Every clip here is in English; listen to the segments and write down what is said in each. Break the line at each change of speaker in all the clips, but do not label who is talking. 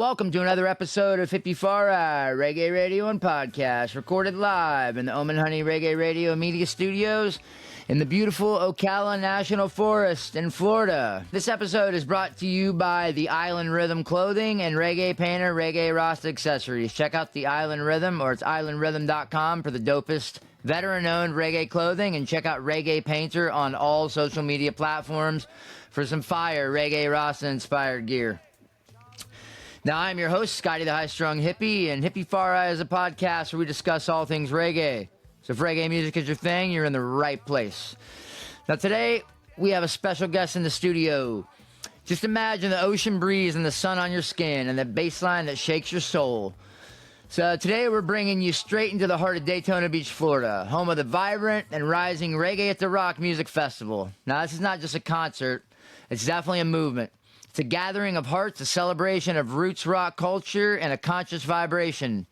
Welcome to another episode of Hippie FarI, Reggae Radio and Podcast, recorded live in the Omen Honey Reggae Radio Media Studios in the beautiful Ocala National Forest in Florida. This episode is brought to you by the Island Rhythm Clothing and Reggae Painter Reggae Rasta Accessories. Check out the Island Rhythm, or it's islandrhythm.com for the dopest veteran-owned reggae clothing, and check out Reggae Painter on all social media platforms for some fire Reggae Rasta-inspired gear. Now, I'm your host, Scotty the High-Strung Hippie, and Hippie FarI is a podcast where we discuss all things reggae. So if reggae music is your thing, you're in the right place. Now, today, we have a special guest in the studio. Just imagine the ocean breeze and the sun on your skin and the bass line that shakes your soul. So today, we're bringing you straight into the heart of Daytona Beach, Florida, home of the vibrant and rising Reggae at the Rock Music Festival. Now, this is not just a concert. It's definitely a movement. It's a gathering of hearts, a celebration of roots rock culture, and a conscious vibration.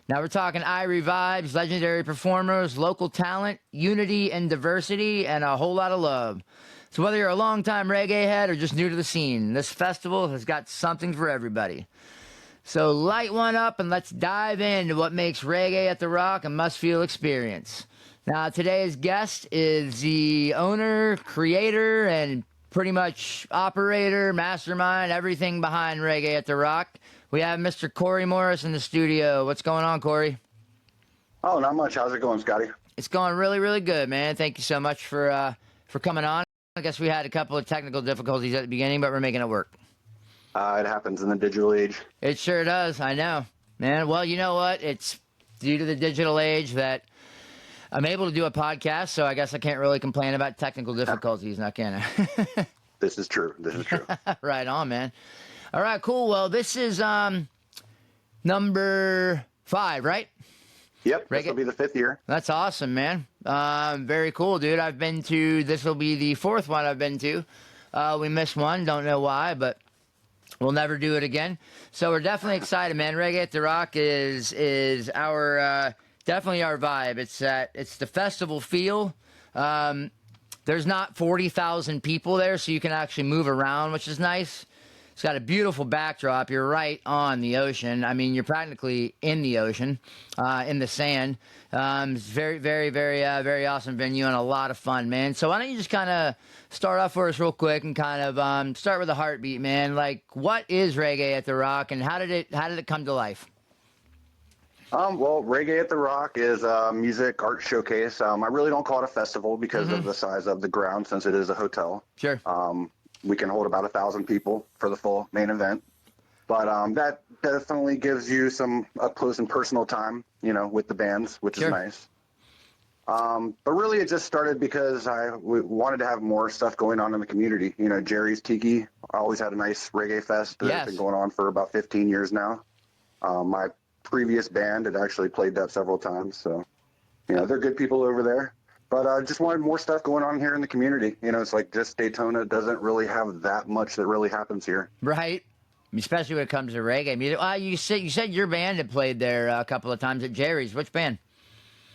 Now we're talking Irie vibes, legendary performers, local talent, unity and diversity, and a whole lot of love. So whether you're a longtime reggae head or just new to the scene, this festival has got something for everybody. So light one up and let's dive into what makes Reggae at the Rock a must-feel experience. Now today's guest is the owner, creator, and pretty much operator, mastermind, everything behind Reggae at the Rock. We have Mr. Corey Morris in the studio. What's going on, Corey?
Oh, not much. How's it going, Scotty?
It's going really, really good, man. Thank you so much for coming on. I guess we had a couple of technical difficulties at the beginning, but we're making it work.
It happens in the digital age.
It sure does. I know, man. Well, you know what? It's due to the digital age that I'm able to do a podcast, so I guess I can't really complain about technical difficulties, now can I?
This is true. This is true.
Right on, man. All right, cool. Well, this is number 5, right?
Yep, this will be the 5th year.
That's awesome, man. Very cool, dude. This will be the 4th one I've been to. We missed one, don't know why, but we'll never do it again. So we're definitely excited, man. Reggae at the Rock is our... definitely our vibe. It's the festival feel. There's not 40,000 people there, so you can actually move around, which is nice. It's got a beautiful backdrop. You're right on the ocean. I mean, you're practically in the ocean, in the sand. It's very, very, very awesome venue and a lot of fun, man. So why don't you just kind of start off for us real quick and kind of start with a heartbeat, man. Like, what is Reggae at the Rock, and how did it come to life?
Well, Reggae at the Rock is a music art showcase. I really don't call it a festival because of the size of the ground, since it is a hotel.
Sure.
We can hold about 1,000 people for the full main event. But that definitely gives you some up close and personal time, with the bands, which is nice. But really it just started because we wanted to have more stuff going on in the community. Jerry's Tiki always had a nice reggae fest that's been going on for about 15 years now. My previous band had actually played that several times, so they're good people over there, but I just wanted more stuff going on here in the community. It's like just Daytona doesn't really have that much that really happens here,
right? Especially when it comes to reggae music. You said your band had played there a couple of times at Jerry's. Which band?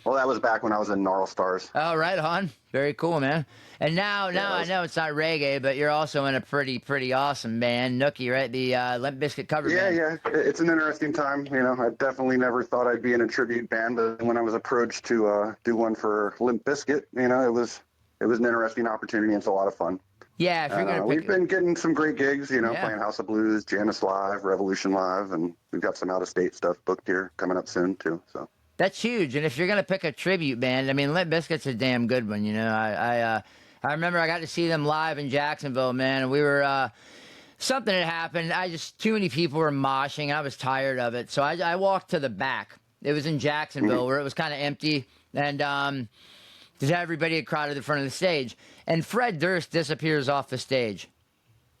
Well, that was back when I was in Gnarl Stars.
Oh, right on. Very cool, man. And now I know it's not reggae, but you're also in a pretty awesome band, Nookie, right? The Limp Bizkit cover band.
Yeah. It's an interesting time. I definitely never thought I'd be in a tribute band, but when I was approached to do one for Limp Bizkit, it was an interesting opportunity, and it's a lot of fun.
Yeah, if you're gonna
we've been getting some great gigs, playing House of Blues, Janice Live, Revolution Live, and we've got some out-of-state stuff booked here coming up soon, too, so...
That's huge, and if you're gonna pick a tribute band, I mean, Limp Bizkit's a damn good one. I remember I got to see them live in Jacksonville, man. And we were something had happened. Too many people were moshing. And I was tired of it, so I walked to the back. It was in Jacksonville where it was kind of empty, and just everybody had crowded the front of the stage. And Fred Durst disappears off the stage.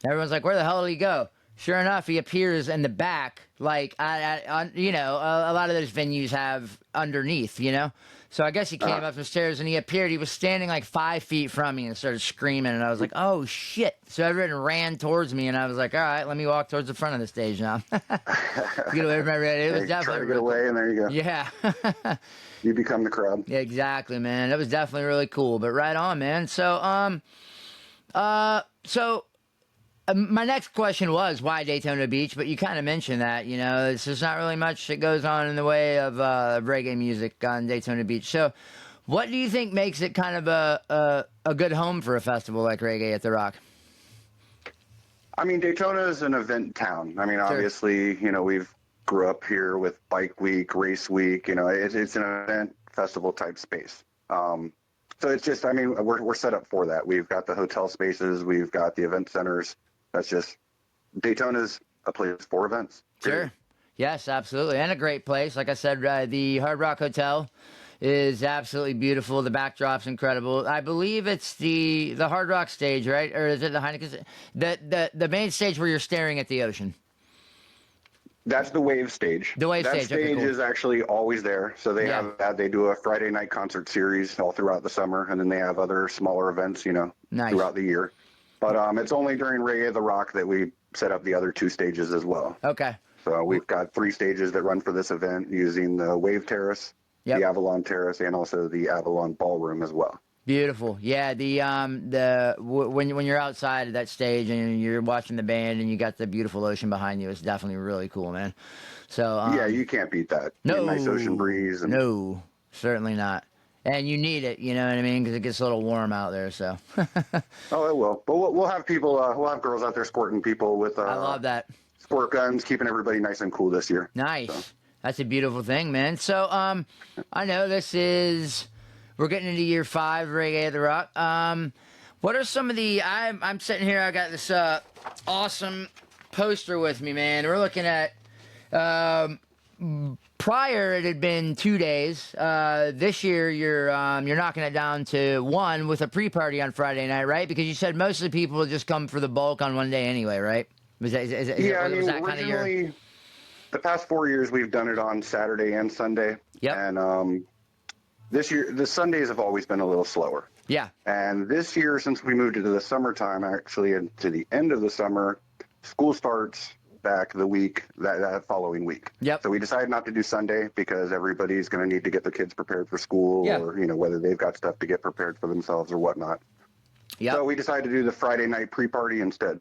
Everyone's like, "Where the hell did he go?" Sure enough, he appears in the back, like, a lot of those venues have underneath, So I guess he came up the stairs and he appeared. He was standing like 5 feet from me and started screaming. And I was like, oh, shit. So everyone ran towards me and I was like, all right, let me walk towards the front of the stage now. Get away from everybody. It was definitely
try to get away, and there you go.
Yeah.
You become the crowd.
Yeah, exactly, man. That was definitely really cool. But right on, man. So My next question was why Daytona Beach, but you kind of mentioned that. There's not really much that goes on in the way of reggae music on Daytona Beach. So, what do you think makes it kind of a good home for a festival like Reggae at the Rock?
I mean, Daytona is an event town. I mean,
Sure.
obviously, we've grew up here with Bike Week, Race Week. It's an event festival type space. So it's just, I mean, we're set up for that. We've got the hotel spaces, we've got the event centers. That's just, Daytona's a place for events.
Sure. Yes, absolutely. And a great place. Like I said, the Hard Rock Hotel is absolutely beautiful. The backdrop's incredible. I believe it's the Hard Rock stage, right? Or is it the Heineken? The main stage where you're staring at the ocean.
That's the Wave stage.
The Wave
that
stage. Okay, cool.
is actually always there. So they have that. They do a Friday night concert series all throughout the summer, and then they have other smaller events,
Nice.
throughout the year. But it's only during Reggae at the Rock that we set up the other two stages as well.
Okay.
So we've got 3 stages that run for this event using the Wave Terrace, the Avalon Terrace, and also the Avalon Ballroom as well.
Beautiful. Yeah, when you're outside of that stage and you're watching the band and you got the beautiful ocean behind you, it's definitely really cool, man. So
yeah, you can't beat that.
No,
nice ocean breeze.
No, certainly not. And you need it, you know what I mean? Because it gets a little warm out there. So.
Oh, it will. But we'll have people. We'll have girls out there squirting people with.
I love that.
Squirt guns, keeping everybody nice and cool this year.
Nice.
So.
That's a beautiful thing, man. So, I know we're getting into year 5 of Reggae at the Rock. What are some of I'm sitting here, I got this awesome poster with me, man. We're looking at, prior it had been 2 days. This year you're knocking it down to 1 with a pre-party on Friday night, right? Because you said most of the people will just come for the bulk on one day anyway, right? Was that
originally, the past 4 years we've done it on Saturday and Sunday.
Yep.
And this year, the Sundays have always been a little slower.
Yeah.
And this year, since we moved into the summertime, actually into the end of the summer, school starts back the week, that following week.
Yep.
So we decided not to do Sunday because everybody's going to need to get their kids prepared for school or, whether they've got stuff to get prepared for themselves or whatnot.
Yep.
So we decided to do the Friday night pre-party instead.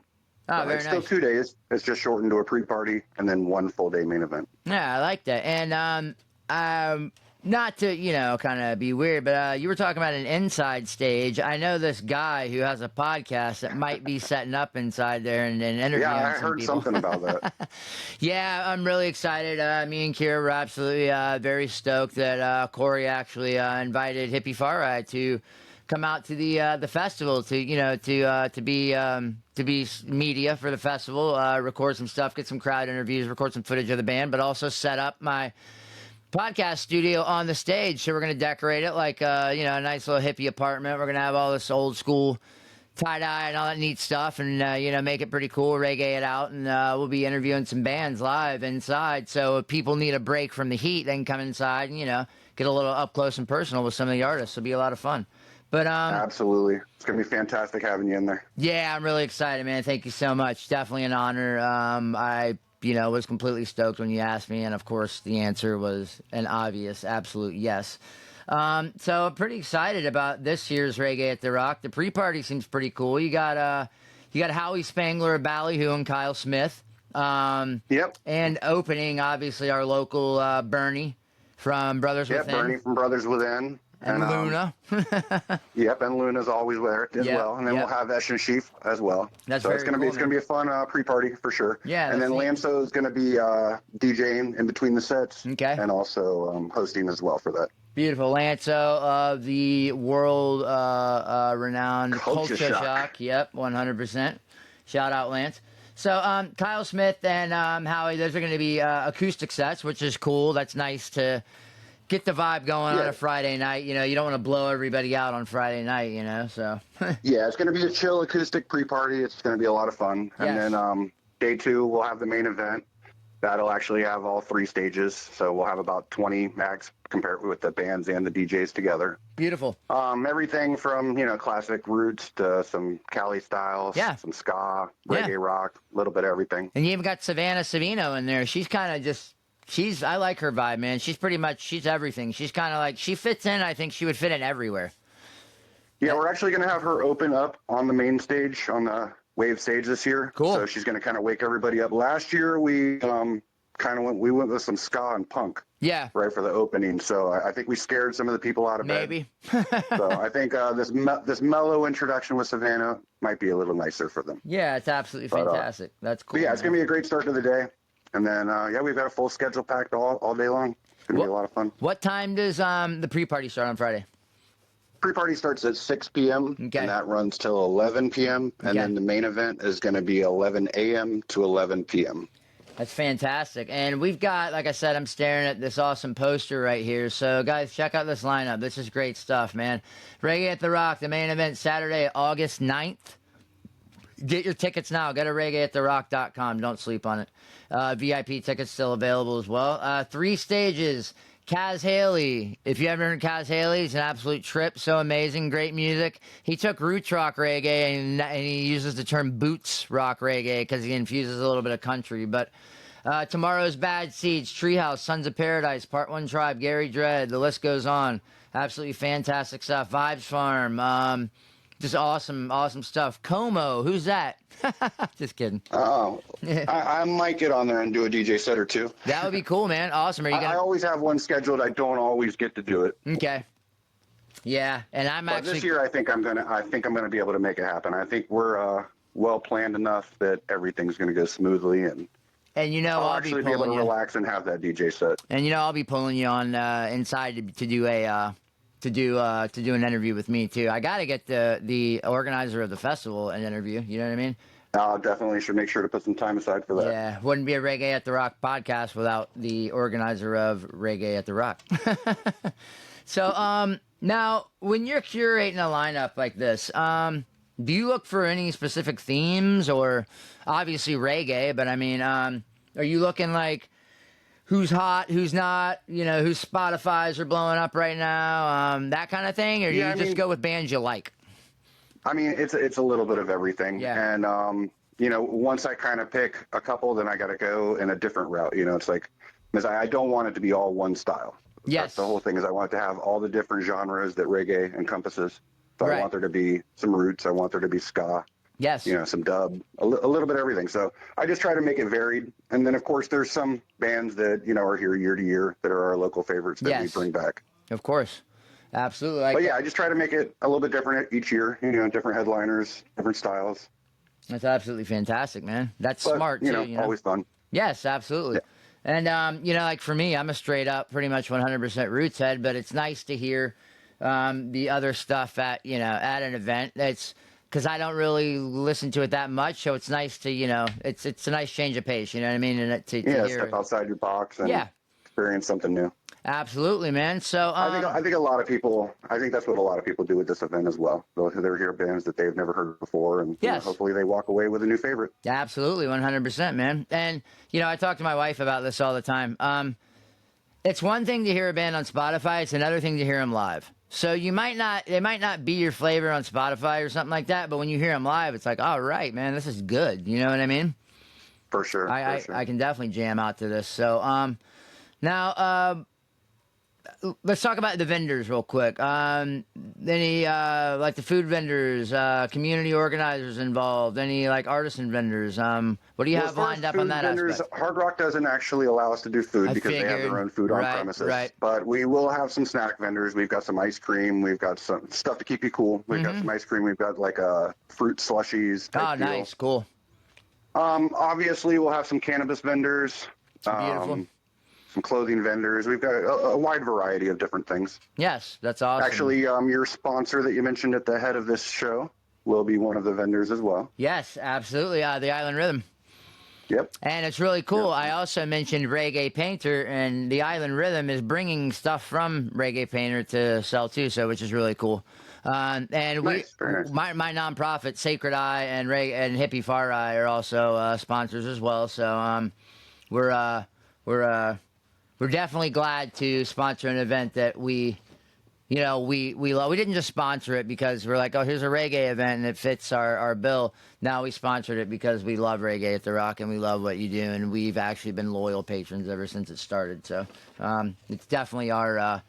Oh, very
it's
nice.
still 2 days. It's just shortened to a pre-party and then 1 full day main event.
Yeah, I like that. And not to, kind of be weird, but you were talking about an inside stage. I know this guy who has a podcast that might be setting up inside there and interviewing some people.
Yeah, I heard something about that.
Yeah, I'm really excited. Me and Kira were absolutely very stoked that Corey actually invited Hippie FarI to come out to the festival to be media for the festival, record some stuff, get some crowd interviews, record some footage of the band, but also set up my podcast studio on the stage. So we're going to decorate it like a nice little hippie apartment. We're going to have all this old school tie-dye and all that neat stuff and make it pretty cool, reggae it out, and we'll be interviewing some bands live inside. So if people need a break from the heat, they can come inside and get a little up close and personal with some of the artists. It'll be a lot of fun. But
absolutely, it's gonna be fantastic having you in there.
Yeah, I'm really excited, man. Thank you so much. Definitely an honor. I was completely stoked when you asked me, and of course the answer was an obvious, absolute yes. So I'm pretty excited about this year's Reggae at the Rock. The pre-party seems pretty cool. You got Howie Spangler of Ballyhoo and Kyle Smith.
Yep.
And opening, obviously, our local Bernie from Brothers Within.
Yep, Bernie from Brothers Within.
And Luna.
Yep, and Luna's always there as well. And then we'll have Esh and Sheaf as well.
That's
so
very cool,
it's gonna be a fun pre-party for sure.
Yeah.
And then Lamso is gonna be DJing in between the sets.
Okay.
And also hosting as well for that.
Beautiful. Lanso of the world renowned Culture Shock. Yep, 100%. Shout out, Lance. So Kyle Smith and Howie, those are going to be acoustic sets, which is cool. That's nice to get the vibe going on a Friday night. You don't want to blow everybody out on Friday night, so.
Yeah, it's going to be a chill acoustic pre-party. It's going to be a lot of fun.
Yes.
And then day 2, we'll have the main event. That'll actually have all 3 stages. So we'll have about 20 acts compared with the bands and the DJs together.
Beautiful.
Everything from, classic roots to some Cali styles, some ska, reggae rock, a little bit of everything.
And you even got Savannah Savino in there. She's kind of just... I like her vibe, man. She's everything. She's kind of like, she fits in. I think she would fit in everywhere.
Yeah, we're actually going to have her open up on the main stage wave stage this year.
Cool.
So she's going to kind of wake everybody up. Last year we we went with some ska and punk.
Yeah.
Right for the opening. So I think we scared some of the people out of
Maybe.
bed. So I think this mellow introduction with Savannah might be a little nicer for them.
Yeah, it's absolutely fantastic. That's cool.
Yeah, it's going to be a great start to the day. And then, we've got a full schedule packed all day long. It's going to be a lot of fun.
What time does the pre-party start on Friday?
Pre-party starts at 6 p.m.
Okay.
And that runs till 11 p.m. And then the main event is going to be 11 a.m. to 11 p.m.
That's fantastic. And we've got, like I said, I'm staring at this awesome poster right here. So, guys, check out this lineup. This is great stuff, man. Reggae at the Rock, the main event, Saturday, August 9th. Get your tickets now. Go to reggaeattherock.com. Don't sleep on it. VIP tickets still available as well. 3 stages. Kaz Haley. If you haven't heard Kaz Haley, he's an absolute trip. So amazing. Great music. He took roots rock reggae and he uses the term boots rock reggae because he infuses a little bit of country. But tomorrow's Bad Seeds, Treehouse, Sons of Paradise, Part 1 Tribe, Gary Dredd. The list goes on. Absolutely fantastic stuff. Vibes Farm. Just awesome stuff. Como, who's that? Just kidding.
Oh, I might get on there and do a DJ set or two.
That would be cool, man. Awesome. Are you gonna...
I always have one scheduled. I don't always get to do it.
Okay. Yeah, and
But this year I think I'm gonna be able to make it happen. I think we're well planned enough that everything's gonna go smoothly, and I'll actually be able to relax and have that DJ set.
And I'll be pulling you on inside to do a. To do an interview with me too. I gotta get the organizer of the festival an interview. You know what I mean?
I'll definitely should make sure to put some time aside for that.
Yeah, wouldn't be a Reggae at the Rock podcast without the organizer of Reggae at the Rock. So now when you're curating a lineup like this, do you look for any specific themes, or obviously reggae? But I mean, are you looking like who's hot, who's not, whose Spotify's are blowing up right now, that kind of thing? Or do you just go with bands you like?
I mean, it's a little bit of everything.
Yeah.
And, once I kind of pick a couple, then I got to go in a different route. It's like, because I don't want it to be all one style.
Yes.
That's the whole thing, is I want to have all the different genres that reggae encompasses. So
Right.
I want there to be some roots. I want there to be ska.
Yes.
Some dub, a little bit of everything. So I just try to make it varied. And then, of course, there's some bands that, are here year to year that are our local favorites that we bring back.
Of course. Absolutely.
But yeah, I just try to make it a little bit different each year, different headliners, different styles.
That's absolutely fantastic, man. That's smart, too.
Always fun.
Yes, absolutely. Yeah. And, like for me, I'm a straight up pretty much 100% roots head, but it's nice to hear the other stuff at an event. It's because I don't really listen to it that much, so it's nice to, it's a nice change of pace, you know what I mean? And to hear,
step outside your box and experience something new.
Absolutely, man. So
I think a lot of people, I think that's what a lot of people do with this event as well. They'll hear bands that they've never heard before, and hopefully they walk away with a new favorite.
Absolutely, 100%, man. And I talk to my wife about this all the time. It's one thing to hear a band on Spotify; it's another thing to hear them live. So it might not be your flavor on Spotify or something like that, but when you hear them live, it's like, all right, man, this is good. You know what I mean?
For sure.
I can definitely jam out to this. So now let's talk about the vendors real quick. Any like the food vendors, community organizers involved, any like artisan vendors? What do you have lined up on that aspect?
Hard Rock doesn't actually allow us to do food because they have their own food on premises.
Right.
But we will have some snack vendors. We've got some ice cream. We've got some stuff to keep you cool. We've got some ice cream. We've got like fruit slushies.
Oh, nice, cool.
Obviously, we'll have some cannabis vendors.
Beautiful.
Some clothing vendors. We've got a wide variety of different things.
Yes, that's awesome.
Actually, your sponsor that you mentioned at the head of this show will be one of the vendors as well.
Yes, absolutely. The Island Rhythm.
Yep.
And it's really cool.
Yep.
I also mentioned Reggae Painter, and the Island Rhythm is bringing stuff from Reggae Painter to sell too, so which is really cool. And
nice,
my nonprofit Sacred Eye and Hippie FarI are also sponsors as well. So we're definitely glad to sponsor an event that we love. We didn't just sponsor it because we're like, oh, here's a reggae event and it fits our bill. Now we sponsored it because we love Reggae at the Rock and we love what you do, and we've actually been loyal patrons ever since it started. So it's definitely our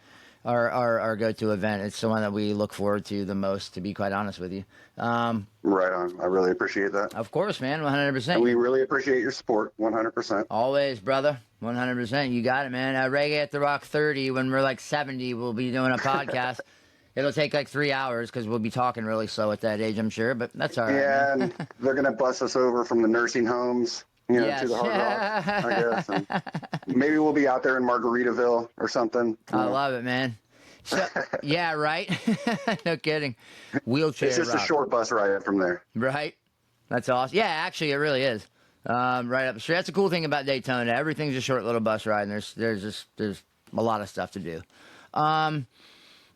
our go-to event. It's the one that we look forward to the most, to be quite honest with you.
Right on. I really appreciate that.
Of course, man, 100%.
And we really appreciate your support, 100%.
Always, brother, 100%. You got it, man. Reggae at the Rock 30. When we're like 70, we'll be doing a podcast. It'll take like 3 hours because we'll be talking really slow at that age, I'm sure, but that's all right.
Yeah,
man.
and they're gonna bus us over from the nursing homes, to the Hard Rock, I guess. And maybe we'll be out there in Margaritaville or something.
I love it, man. So, yeah, right? No kidding. Wheelchair
It's just
rock.
a short bus ride from there.
Right? That's awesome. Yeah, actually, it really is. Right up the street. That's the cool thing about Daytona. Everything's a short little bus ride, and there's a lot of stuff to do.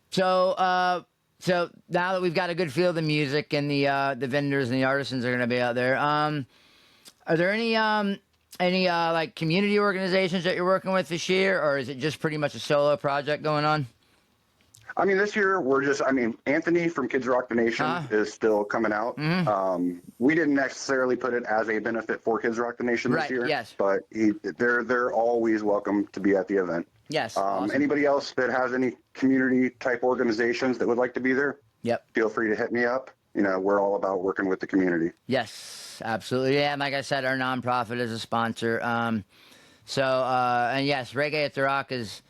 So now that we've got a good feel of the music and the vendors and the artisans are going to be out there, are there any like community organizations that you're working with this year, or is it just pretty much a solo project going on?
I mean, this year Anthony from Kids Rock the Nation is still coming out.
Mm-hmm.
We didn't necessarily put it as a benefit for Kids Rock the Nation this year.
Yes.
But they're always welcome to be at the event.
Yes. Awesome.
Anybody else that has any community type organizations that would like to be there?
Yep.
Feel free to hit me up. We're all about working with the community.
Yes, absolutely. Yeah, and like I said, our nonprofit is a sponsor. And yes, Reggae at the Rock is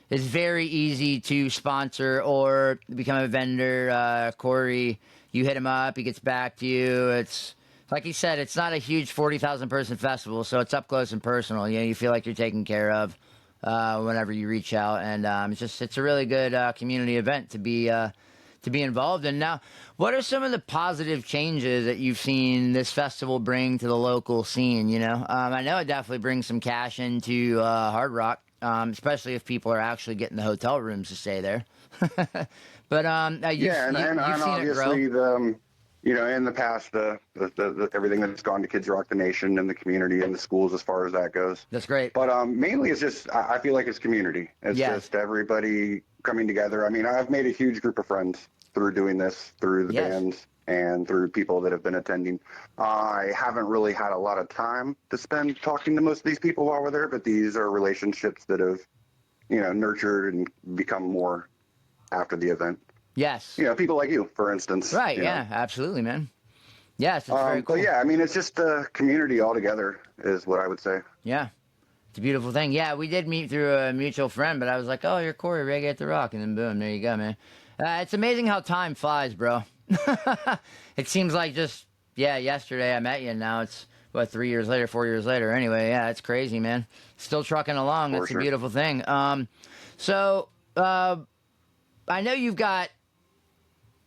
very easy to sponsor or become a vendor. Corey, you hit him up, he gets back to you. It's like he said, it's not a huge 40,000 person festival, so it's up close and personal. You feel like you're taken care of whenever you reach out, and it's a really good community event to be involved in. Now, what are some of the positive changes that you've seen this festival bring to the local scene? I know it definitely brings some cash into Hard Rock. Especially if people are actually getting the hotel rooms to stay there. But you've seen
obviously
it grow.
In the past, the everything that's gone to Kids Rock the Nation and the community and the schools as far as that goes.
That's great.
But mainly it's just, I feel like it's community. It's just everybody coming together. I mean, I've made a huge group of friends through doing this, through the bands, and through people that have been attending. I haven't really had a lot of time to spend talking to most of these people while we're there, but these are relationships that have, nurtured and become more after the event.
Yes.
People like you, for instance.
Right, yeah, absolutely, man. Yes, it's very cool.
But yeah, I mean, it's just the community altogether is what I would say.
Yeah. It's a beautiful thing. Yeah, we did meet through a mutual friend, but I was like, oh, you're Corey, Reggae at the Rock, and then boom, there you go, man. It's amazing how time flies, bro. It seems like just yesterday I met you, and now it's 3 years later, 4 years later. Anyway, yeah, it's crazy, man. Still trucking along. That's a beautiful thing. So I know you do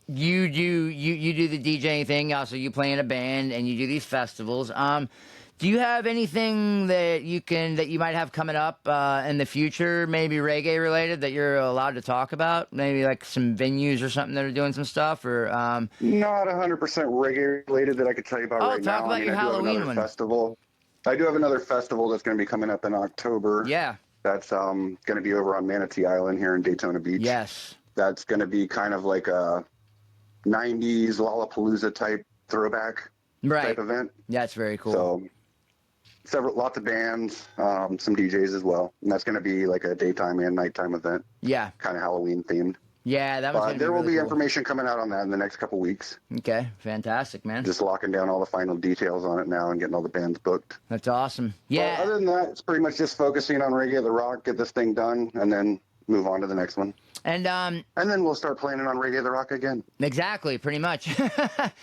the DJing thing. Also, you play in a band and you do these festivals. Do you have anything that you might have coming up in the future, maybe reggae related, that you're allowed to talk about? Maybe like some venues or something that are doing some stuff, or
not 100% reggae related that I could tell you about right now.
Talk about your Halloween one.
Festival. I do have another festival that's going to be coming up in October.
Yeah.
That's going to be over on Manatee Island here in Daytona Beach.
Yes.
That's going to be kind of like a 90s Lollapalooza type throwback type event.
Yeah, it's very cool.
So lots of bands, some DJs as well. And that's going to be like a daytime and nighttime event.
Yeah.
Kind of Halloween themed.
Yeah, that was going to be
there will
really
be
cool.
information coming out on that in the next couple weeks.
Okay, fantastic, man.
Just locking down all the final details on it now and getting all the bands booked.
That's awesome. Yeah.
But other than that, it's pretty much just focusing on Reggae the Rock, get this thing done, and then move on to the next one. And then we'll start planning on Reggae the Rock again.
Exactly, pretty much. But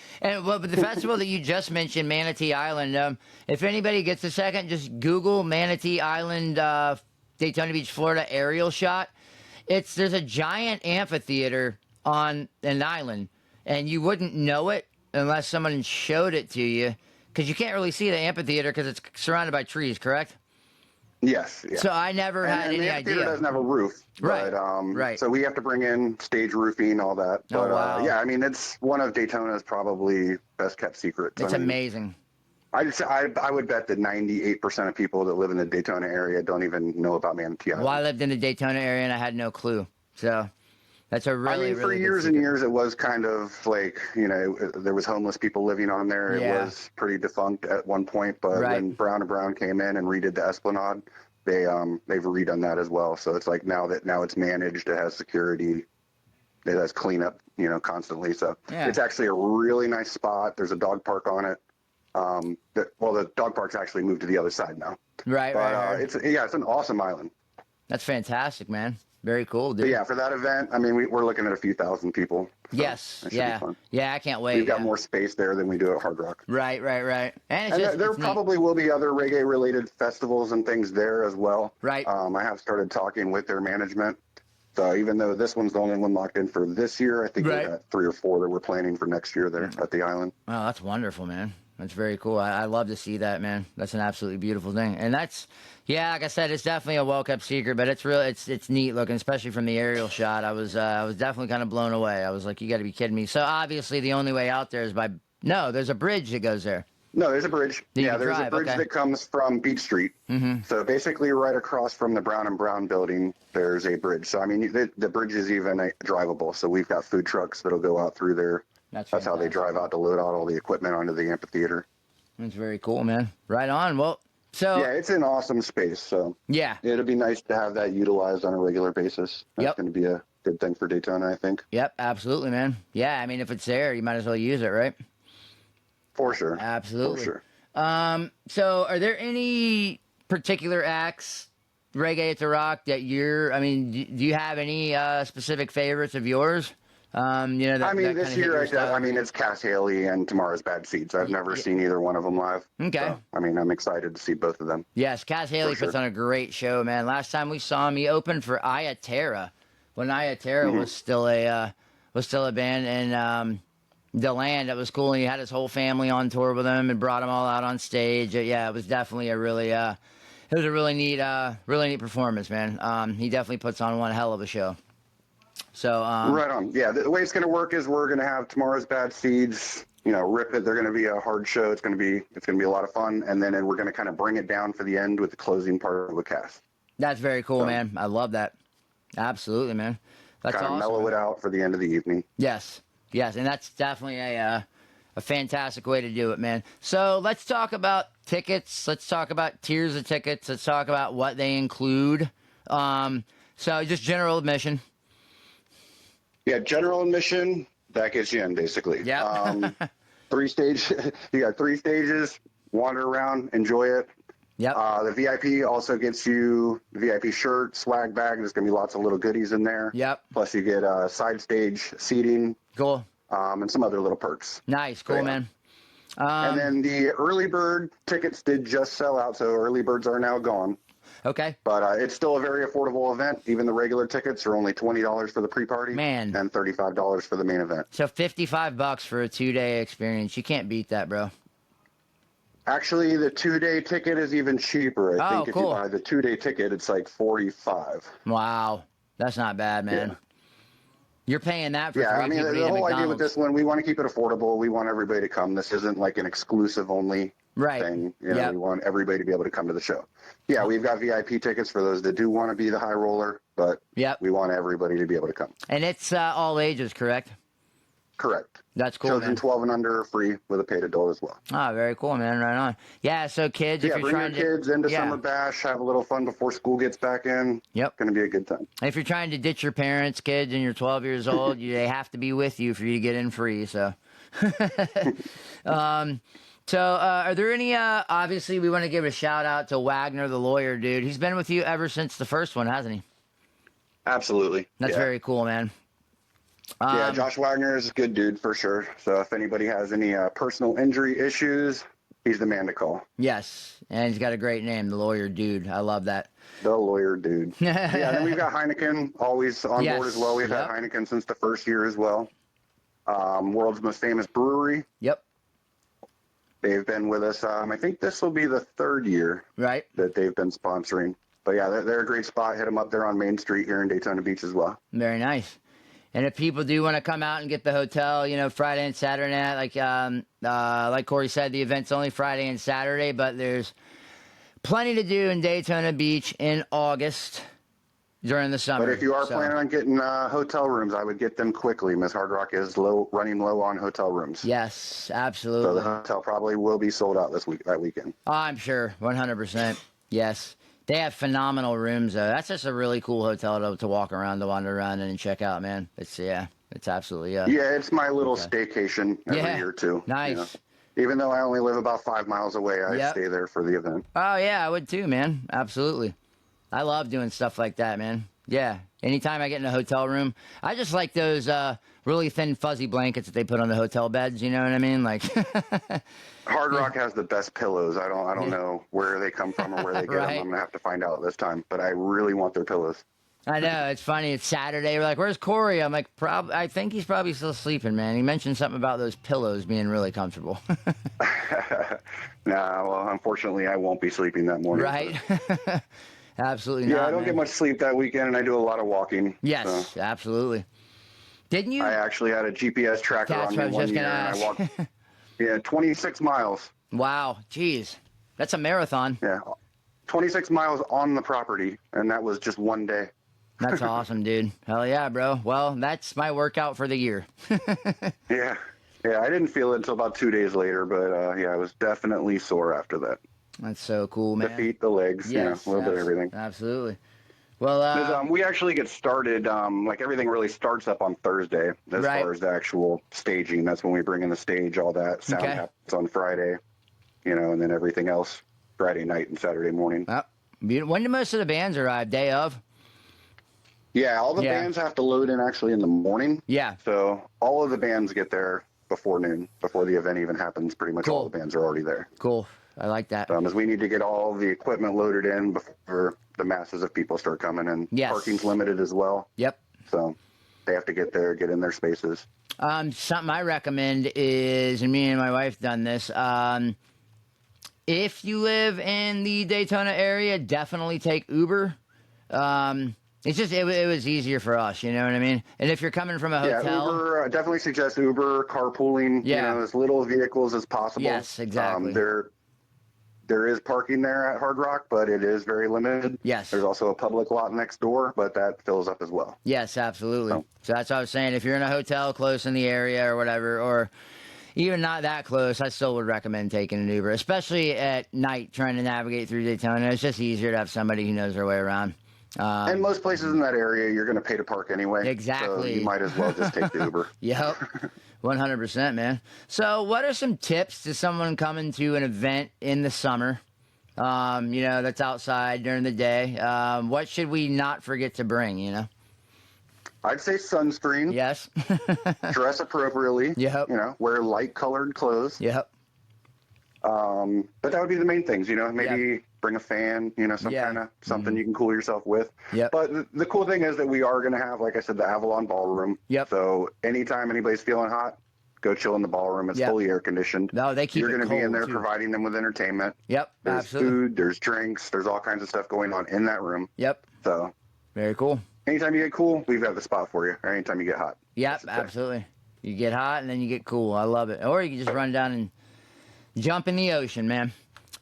the festival that you just mentioned, Manatee Island, if anybody gets a second, just Google Manatee Island, Daytona Beach, Florida aerial shot. There's a giant amphitheater on an island, and you wouldn't know it unless someone showed it to you, because you can't really see the amphitheater because it's surrounded by trees, correct?
Yes. Yeah.
So I never had any idea.
The amphitheater doesn't have a roof.
Right.
But,
right.
So we have to bring in stage roofing, all that. But,
wow.
Yeah, I mean, it's one of Daytona's probably best kept secrets.
It's amazing.
I would bet that 98% of people that live in the Daytona area don't even know about Manatee Island.
Well, I lived in the Daytona area and I had no clue. So that's a really,
for years and years, it was kind of like, there was homeless people living on there.
Yeah.
It was pretty defunct at one point, but when Brown & Brown came in and redid the Esplanade, they've redone that as well. So it's like now it's managed, it has security, it has cleanup, constantly. So it's actually a really nice spot. There's a dog park on it. The dog park's actually moved to the other side now.
Right.
It's an awesome island.
That's fantastic, man. Very cool, dude.
But yeah, for that event, I mean, we're looking at a few thousand people. So
yes. Yeah. Yeah, I can't wait.
We've got more space there than we do at Hard Rock.
Right. And
there probably will be other reggae-related festivals and things there as well.
Right.
I have started talking with their management. So even though this one's the only one locked in for this year, I think we've got 3 or 4 that we're planning for next year there at the island.
Oh, that's wonderful, man. That's very cool. I love to see that, man. That's an absolutely beautiful thing. And that's, like I said, it's definitely a well-kept secret, but it's neat looking, especially from the aerial shot. I was definitely kind of blown away. I was like, you got to be kidding me. So obviously the only way out there is no, there's a bridge that goes there.
No, there's a bridge. There's a bridge that comes from Beach Street. Mm-hmm. So basically right across from the Brown and Brown building, there's a bridge. So, I mean, the bridge is even drivable. So we've got food trucks that'll go out through there. That's how they drive out to load out all the equipment onto the amphitheater.
That's very cool, man. Right on. Well, so
yeah, it's an awesome space. So
yeah,
it'll be nice to have that utilized on a regular basis. That's going to be a good thing for Daytona, I think.
Yep, absolutely, man. Yeah, I mean, if it's there, you might as well use it, right?
For sure.
Absolutely.
For sure.
So are there any particular acts, Reggae at the Rock, that do you have any specific favorites of yours?
This year, it's Cass Haley and Tomorrow's Bad Seeds. I've never seen either one of them live.
Okay.
So, I'm excited to see both of them.
Yes, Cass Haley puts on a great show, man. Last time we saw him, he opened for Ayaterra when Ayaterra was still a band, and DeLand, that was cool. And he had his whole family on tour with him and brought them all out on stage. It was definitely a really neat performance, man. He definitely puts on one hell of a show. So
right on. Yeah, the way it's going to work is we're going to have Tomorrow's Bad Seeds, rip it. They're going to be a hard show. It's going to be a lot of fun, and then we're going to kind of bring it down for the end with the closing part of the cast.
That's very cool, man. I love that. Absolutely, man. That's
kind of
awesome,
mellow it out for the end of the evening.
Yes, and that's definitely a fantastic way to do it, man. So let's talk about tickets. Let's talk about tiers of tickets. Let's talk about what they include. So just general admission.
Yeah, general admission, that gets you in, basically.
Yeah.
3 stage. You got 3 stages. Wander around, enjoy it.
Yep.
The VIP also gets you VIP shirt, swag bag. There's going to be lots of little goodies in there.
Yep.
Plus you get side stage seating.
Cool.
And some other little perks.
Nice. Cool, man.
And then the early bird tickets did just sell out, so early birds are now gone.
Okay.
But it's still a very affordable event. Even the regular tickets are only $20 for the pre-party.
Man.
And $35 for the main event.
So $55 for a 2-day experience. You can't beat that, bro.
Actually, the 2-day ticket is even cheaper. I think if
cool.
you buy the 2-day ticket, it's like $45.
Wow. That's not bad, man.
Yeah.
You're paying that for 3 people to eat
the
at
whole
McDonald's.
idea with this one, we want to keep it affordable. We want everybody to come. This isn't like an exclusive only thing. We want everybody to be able to come to the show. Yeah, we've got VIP tickets for those that do want to be the high roller, but we want everybody to be able to come.
And it's all ages, correct?
Correct.
That's cool,
Children
man.
12 and under are free with a paid adult as well.
Ah, very cool, man. Right on. Yeah, so kids, if you're
bring
trying
your kids into Summer Bash, have a little fun before school gets back in.
Yep.
Going to be a good time.
If you're trying to ditch your parents, kids, and you're 12 years old, they have to be with you for you to get in free, so. So are there any, obviously we want to give a shout out to Wagner, the lawyer, dude. He's been with you ever since the first one, hasn't he?
Absolutely.
That's very cool, man.
Josh Wagner is a good dude for sure. So if anybody has any personal injury issues, he's the man to call.
Yes, and he's got a great name, the lawyer dude. I love that.
The lawyer dude. And then we've got Heineken always on board as well. We've had Heineken since the first year as well. World's most famous brewery.
Yep.
They've been with us. I think this will be the 3rd year that they've been sponsoring. But yeah, they're a great spot. Hit them up there on Main Street here in Daytona Beach as well.
Very nice. And if people do want to come out and get the hotel, Friday and Saturday night, like Corey said, the event's only Friday and Saturday, but there's plenty to do in Daytona Beach in August during the summer.
But if you are planning on getting hotel rooms, I would get them quickly. Miss Hard Rock is running low on hotel rooms.
Yes, absolutely.
So the hotel probably will be sold out that weekend.
Oh, I'm sure, 100%. Yes. They have phenomenal rooms, though. That's just a really cool hotel to walk around, to wander around and check out, man. It's absolutely
Yeah, it's my little staycation every year too.
Nice.
You know? Even though I only live about 5 miles away, I stay there for the event.
Oh yeah, I would too, man. Absolutely. I love doing stuff like that, man. Yeah. Anytime I get in a hotel room, I just like those really thin, fuzzy blankets that they put on the hotel beds. You know what I mean? Like,
Hard Rock has the best pillows. I don't know where they come from or where they get them. I'm gonna have to find out this time. But I really want their pillows.
I know, it's funny. It's Saturday. We're like, "Where's Corey?" I'm like, I think he's probably still sleeping, man. He mentioned something about those pillows being really comfortable.
Nah, well, unfortunately, I won't be sleeping that morning.
Right. Absolutely
not.
not.
Yeah, I don't get much sleep that weekend, and I do a lot of walking.
Yes,
so.
Absolutely. Didn't you?
I actually had a GPS tracker on me one year, and I walked 26 miles.
Wow, jeez. That's a marathon.
Yeah, 26 miles on the property, and that was just one day.
That's awesome, dude. Hell yeah, bro. Well, that's my workout for the year.
Yeah, I didn't feel it until about 2 days later, but I was definitely sore after that.
That's so cool, man.
The feet, the legs,
yes,
a little bit of everything.
Absolutely. Well,
we actually get started, like everything really starts up on Thursday as far as the actual staging. That's when we bring in the stage, all that. Sound happens on Friday, and then everything else Friday night and Saturday morning.
When do most of the bands arrive? Day of?
Yeah, all the bands have to load in actually in the morning.
Yeah.
So all of the bands get there before noon, before the event even happens. Pretty much all the bands are already there.
Cool. I like that.
As we need to get all the equipment loaded in before the masses of people start coming, and parking's limited as well.
Yep.
So they have to get there, get in their spaces.
Something I recommend is, and me and my wife done this, if you live in the Daytona area, definitely take Uber. It's just, it was easier for us, you know what I mean? And if you're coming from a hotel.
Yeah, Uber, definitely suggest Uber, carpooling, as little vehicles as possible.
Yes, exactly.
There is parking there at Hard Rock, but it is very limited.
Yes.
There's also a public lot next door, but that fills up as well.
Yes, absolutely. So that's what I was saying. If you're in a hotel close in the area or whatever, or even not that close, I still would recommend taking an Uber, especially at night trying to navigate through Daytona. It's just easier to have somebody who knows their way around.
And most places in that area, you're going to pay to park anyway.
Exactly.
So you might as well just take the Uber.
Yep. 100%, man. So what are some tips to someone coming to an event in the summer, that's outside during the day? What should we not forget to bring,
I'd say sunscreen.
Yes.
Dress appropriately.
Yep.
Wear light-colored clothes.
Yep.
But that would be the main things, maybe bring a fan, some kind of something you can cool yourself with.
Yep.
But the cool thing is that we are going to have, like I said, the Avalon Ballroom.
Yep.
So anytime anybody's feeling hot, go chill in the ballroom. It's fully air conditioned.
No, they keep
You're
it
going to be in there
too.
providing them with entertainment.
Yep.
There's
absolutely.
food, there's drinks, there's all kinds of stuff going on in that room.
Yep.
So
very cool.
Anytime you get cool, we've got the spot for you. Or anytime you get hot.
Yep, absolutely. You get hot and then you get cool. I love it. Or you can just run down and jump in the ocean, man.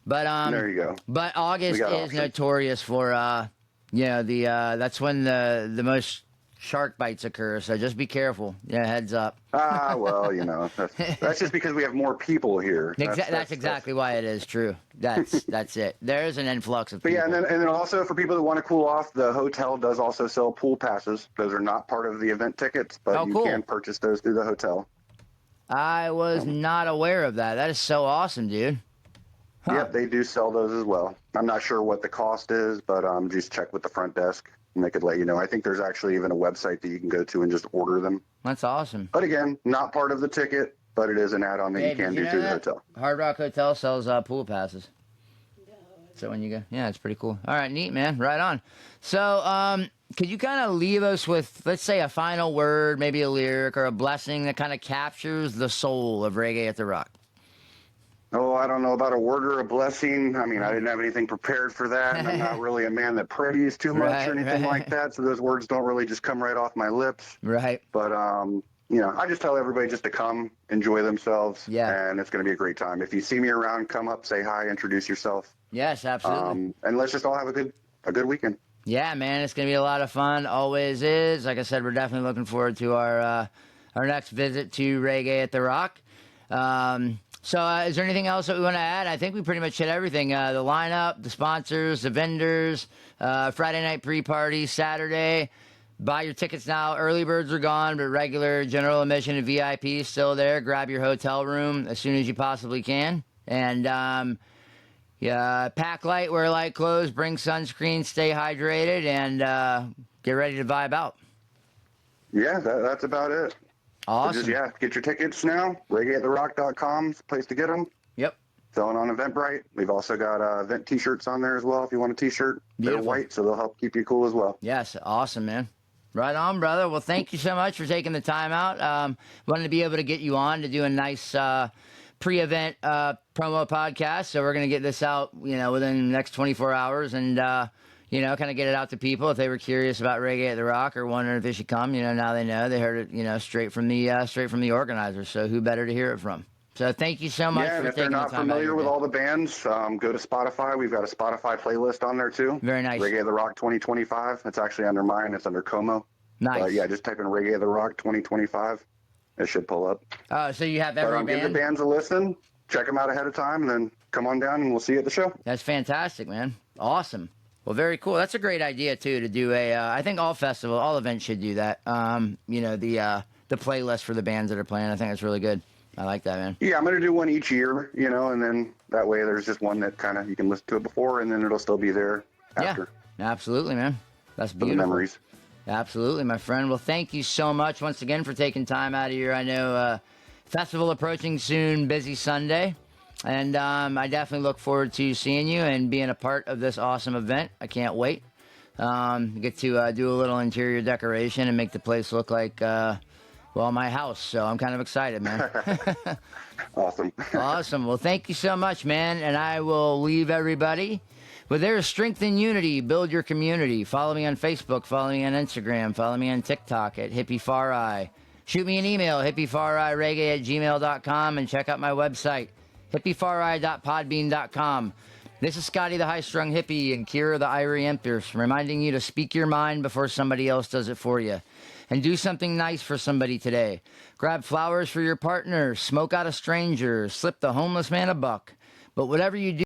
But
there you go.
But August is notorious for that's when the most shark bites occur. So just be careful. Yeah, heads up.
Well, that's just because we have more people here.
That's exactly why it is true. That's it. There is an influx of people.
But yeah, and then also for people that want to cool off, the hotel does also sell pool passes. Those are not part of the event tickets, but you can purchase those through the hotel.
I was not aware of that. That is so awesome, dude.
Huh. Yeah, they do sell those as well. I'm not sure what the cost is, but just check with the front desk and they could let you know. I think there's actually even a website that you can go to and just order them.
That's awesome.
But again, not part of the ticket, but it is an add-on that you can do through the hotel.
Hard Rock Hotel sells pool passes. So when you go, it's pretty cool. All right, neat, man. Right on. So, could you kind of leave us with, let's say, a final word, maybe a lyric or a blessing that kind of captures the soul of Reggae at the Rock?
Oh, I don't know about a word or a blessing. I mean, I didn't have anything prepared for that, and I'm not really a man that prays too much or anything like that, so those words don't really just come right off my lips.
Right.
But, I just tell everybody just to come, enjoy themselves, and it's going to be a great time. If you see me around, come up, say hi, introduce yourself.
Yes, absolutely.
And let's just all have a good weekend.
Yeah, man, it's going to be a lot of fun. Always is. Like I said, we're definitely looking forward to our next visit to Reggae at the Rock. So is there anything else that we want to add? I think we pretty much hit everything. The lineup, the sponsors, the vendors, Friday night pre-party, Saturday. Buy your tickets now. Early birds are gone, but regular general admission and VIP is still there. Grab your hotel room as soon as you possibly can. And pack light, wear light clothes, bring sunscreen, stay hydrated, and get ready to vibe out.
Yeah, that's about it.
Awesome.
So just, get your tickets now. ReggaeAtTheRock.com is the place to get them.
Yep.
Selling on Eventbrite. We've also got event T-shirts on there as well if you want a T-shirt.
Beautiful.
They're white, so they'll help keep you cool as well.
Yes, awesome, man. Right on, brother. Well, thank you so much for taking the time out. Wanted to be able to get you on to do a nice pre-event promo podcast. So we're going to get this out, within the next 24 hours and, kind of get it out to people if they were curious about Reggae at the Rock or wondering if they should come. Now they know. They heard it, straight from the organizer. So who better to hear it from? So thank you so much for taking the time.
Yeah, and if they're not familiar with all the bands, go to Spotify. We've got a Spotify playlist on there too.
Very nice.
Reggae at the Rock 2025. It's actually under mine. It's under Como.
Nice.
Just type in Reggae at the Rock 2025. It should pull up.
So you have every band?
Give the bands a listen. Check them out ahead of time, and then come on down, and we'll see you at the show.
That's fantastic, man. Awesome. Well, very cool. That's a great idea too to do I think all events should do that. The playlist for the bands that are playing. I think that's really good. I like that, man.
Yeah, I'm going to do one each year, and then that way there's just one that kind of you can listen to it before, and then it'll still be there after.
Yeah, absolutely, man. That's beautiful.
For the memories.
Absolutely, my friend. Well, thank you so much once again for taking time out of your, festival approaching soon, busy Sunday. And I definitely look forward to seeing you and being a part of this awesome event. I can't wait. Get to do a little interior decoration and make the place look like... my house, so I'm kind of excited, man.
Awesome.
Awesome. Well, thank you so much, man. And I will leave everybody with there's strength in unity. Build your community. Follow me on Facebook. Follow me on Instagram. Follow me on TikTok at Hippie FarI. Shoot me an email, hippieFarIReggae@gmail.com, and check out my website, hippiefari.podbean.com. This is Scotty the High-Strung Hippie and Kira the Irie Empress, reminding you to speak your mind before somebody else does it for you. And do something nice for somebody today. Grab flowers for your partner, smoke out a stranger, slip the homeless man a buck. But whatever you do,